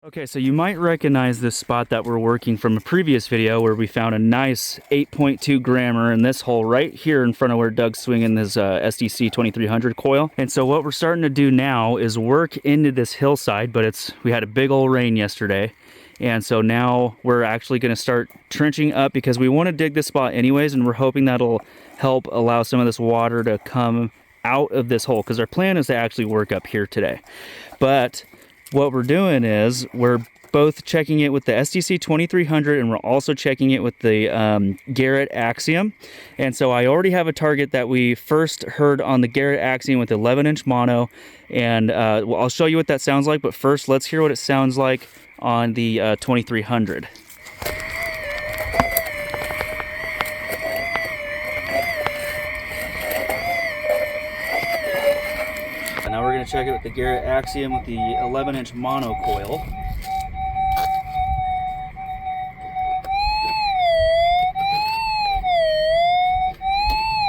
Okay, so you might recognize this spot that we're working from a previous video where we found a nice 8.2 grammer in this hole right here in front of where Doug's swinging his SDC 2300 coil. And so what we're starting to do now is work into this hillside, but we had a big old rain yesterday. And so now we're actually going to start trenching up because we want to dig this spot anyways, and we're hoping that'll help allow some of this water to come out of this hole because our plan is to actually work up here today. But what we're doing is we're both checking it with the SDC 2300 and we're also checking it with the Garrett Axiom. And so I already have a target that we first heard on the Garrett Axiom with 11-inch mono. And well, I'll show you what that sounds like. But first, let's hear what it sounds like on the 2300. Now we're going to check it with the Garrett Axiom with the 11-inch mono coil.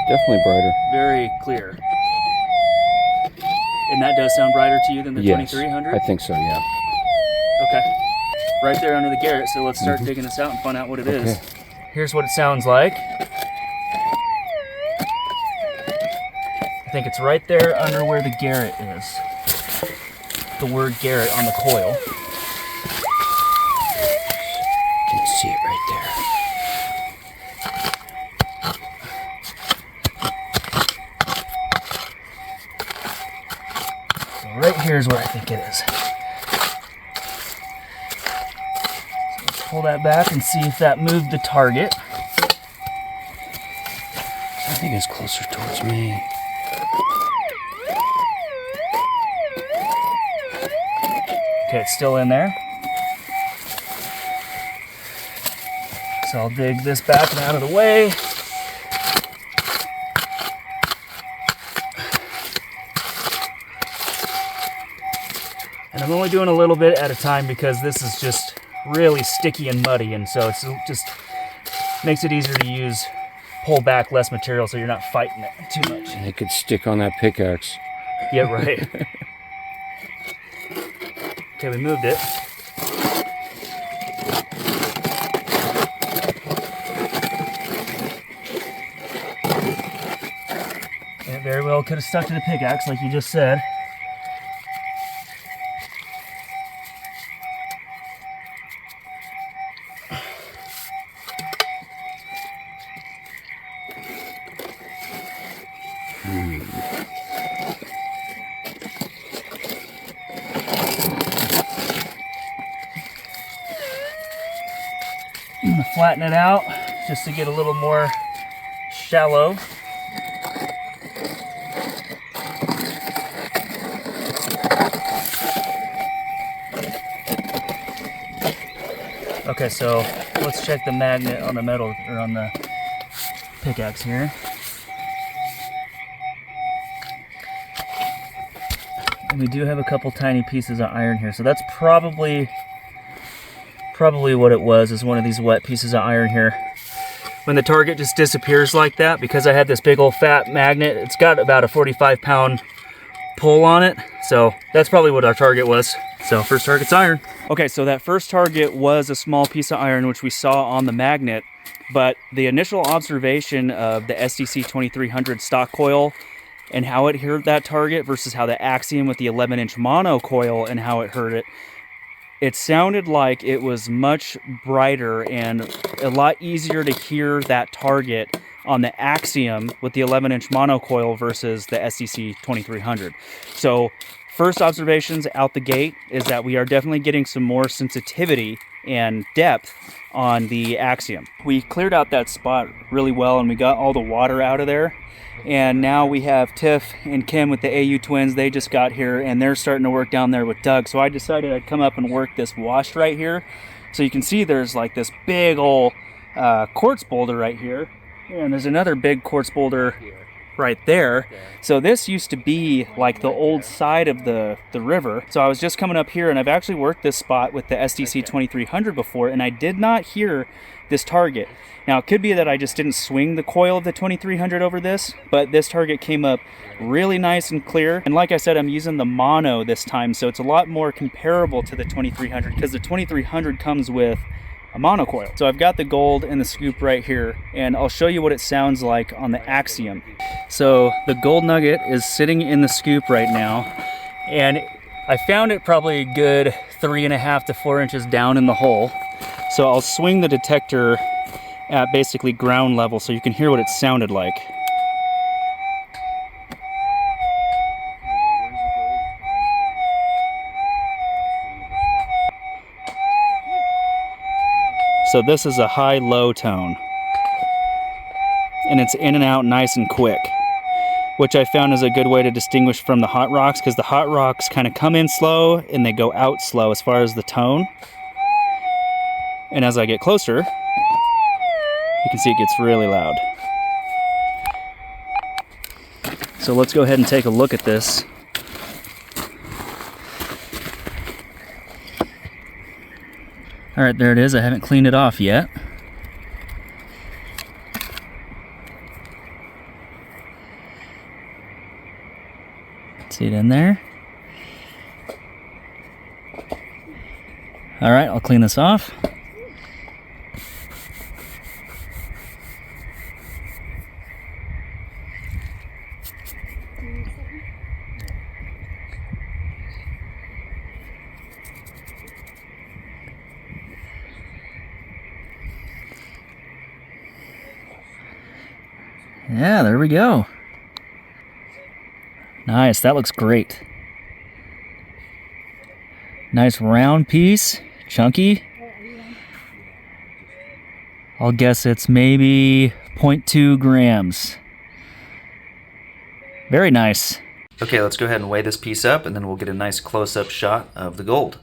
Definitely brighter. Very clear. And that does sound brighter to you than the 2300? I think so, yeah. Okay. Right there under the Garrett, so let's start digging this out and find out what it is. Here's what it sounds like. I think it's right there under where the Garrett is. The word Garrett on the coil. You can see it right there. So right here is where I think it is. So let's pull that back and see if that moved the target. I think it's closer towards me. Okay, it's still in there. So I'll dig this back and out of the way. And I'm only doing a little bit at a time because this is just really sticky and muddy, and so it's just makes it easier to use, pull back less material so you're not fighting it too much. And it could stick on that pickaxe. Yeah, right. Okay, we moved it. And it very well could have stuck to the pickaxe like you just said. I'm gonna flatten it out just to get a little more shallow. Okay, so let's check the magnet on the metal, or on the pickaxe here. And we do have a couple tiny pieces of iron here, so that's probably what it was, is one of these wet pieces of iron here. When the target just disappears like that, because I had this big old fat magnet, it's got about a 45-pound pull on it, so that's probably what our target was. So first target's iron. Okay, so that first target was a small piece of iron which we saw on the magnet, but the initial observation of the SDC 2300 stock coil and how it hit that target versus how the Axiom with the 11-inch mono coil and how it hurt it, it sounded like it was much brighter and a lot easier to hear that target on the Axiom with the 11-inch mono coil versus the SDC 2300. So first observations out the gate is that we are definitely getting some more sensitivity and depth on the Axiom. We cleared out that spot really well and we got all the water out of there. And now we have Tiff and Kim with the AU twins. They just got here and they're starting to work down there with Doug. So I decided I'd come up and work this wash right here. So you can see there's like this big old quartz boulder right here. And there's another big quartz boulder right there. So this used to be like the old side of the river. So I was just coming up here, and I've actually worked this spot with the SDC 2300 before, and I did not hear this target. Now it could be that I just didn't swing the coil of the 2300 over this, but this target came up really nice and clear. And like I said, I'm using the mono this time, so it's a lot more comparable to the 2300 because the 2300 comes with a monocoil. So I've got the gold in the scoop right here, and I'll show you what it sounds like on the Axiom. So the gold nugget is sitting in the scoop right now, and I found it probably a good 3.5 to 4 inches down in the hole. So I'll swing the detector at basically ground level so you can hear what it sounded like. So this is a high-low tone, and it's in and out nice and quick, which I found is a good way to distinguish from the hot rocks, because the hot rocks kind of come in slow and they go out slow as far as the tone. And as I get closer, you can see it gets really loud. So let's go ahead and take a look at this. All right, there it is. I haven't cleaned it off yet. See it in there? All right, I'll clean this off. Yeah, there we go. Nice, that looks great. Nice round piece, chunky. I'll guess it's maybe 0.2 grams. Very nice. Okay, let's go ahead and weigh this piece up, and then we'll get a nice close-up shot of the gold.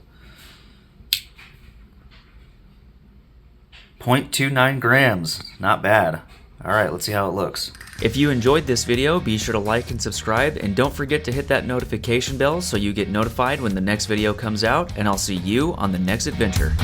0.29 grams, not bad. All right, let's see how it looks. If you enjoyed this video, be sure to like and subscribe, and don't forget to hit that notification bell so you get notified when the next video comes out, and I'll see you on the next adventure.